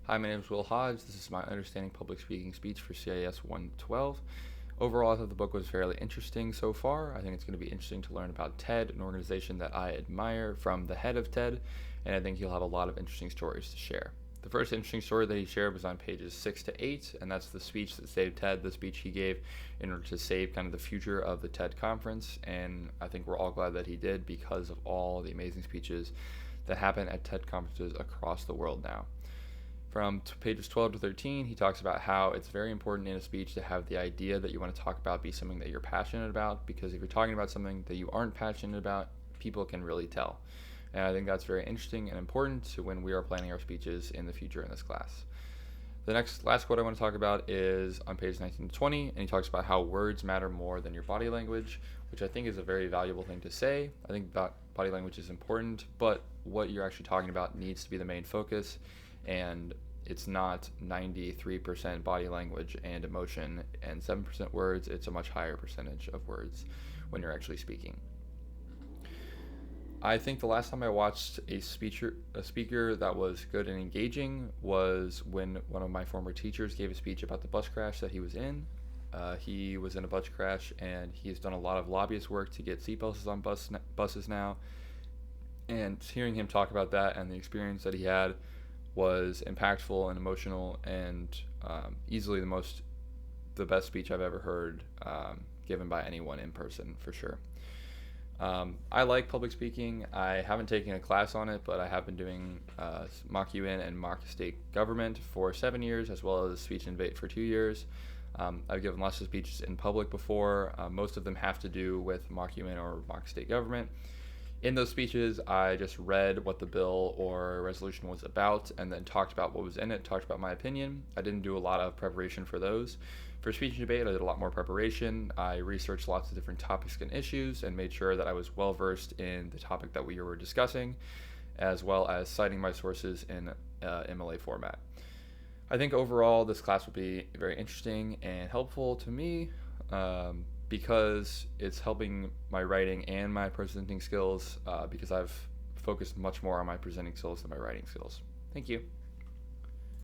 Hi, my name is Will Hodge. This is my Understanding Public Speaking speech for CIS 112. Overall, I thought the book was fairly interesting so far. I think it's going to be interesting to learn about TED, an organization that I admire, from the head of TED, and I think he'll have a lot of interesting stories to share. The first interesting story that he shared was on pages 6 to 8, and that's the speech that saved TED, the speech he gave in order to save kind of the future of the TED conference, and I think we're all glad that he did because of all the amazing speeches that happen at TED conferences across the world now. From pages 12 to 13, he talks about how it's very important in a speech to have the idea that you want to talk about be something that you're passionate about, because if you're talking about something that you aren't passionate about, people can really tell. And I think that's very interesting and important to when we are planning our speeches in the future in this class. The last quote I want to talk about is on page 19 to 20, and he talks about how words matter more than your body language, which I think is a very valuable thing to say. I think that body language is important, but what you're actually talking about needs to be the main focus, and it's not 93% body language and emotion and 7% words. It's a much higher percentage of words when you're actually speaking. I think the last time I watched a speaker that was good and engaging was when one of my former teachers gave a speech about the bus crash that he was in. He was in a bus crash, and he's done a lot of lobbyist work to get seatbelts on buses now. And hearing him talk about that and the experience that he had was impactful and emotional, and easily the best speech I've ever heard given by anyone in person, for sure. I like public speaking. I haven't taken a class on it, but I have been doing mock UN and mock state government for 7 years, as well as speech and debate for 2 years. I've given lots of speeches in public before. Most of them have to do with mock UN or mock state government. In those speeches, I just read what the bill or resolution was about and then talked about what was in it, talked about my opinion. I didn't do a lot of preparation for those. For speech and debate, I did a lot more preparation. I researched lots of different topics and issues and made sure that I was well versed in the topic that we were discussing, as well as citing my sources in MLA format. I think overall this class will be very interesting and helpful to me, because it's helping my writing and my presenting skills, because I've focused much more on my presenting skills than my writing skills. Thank you.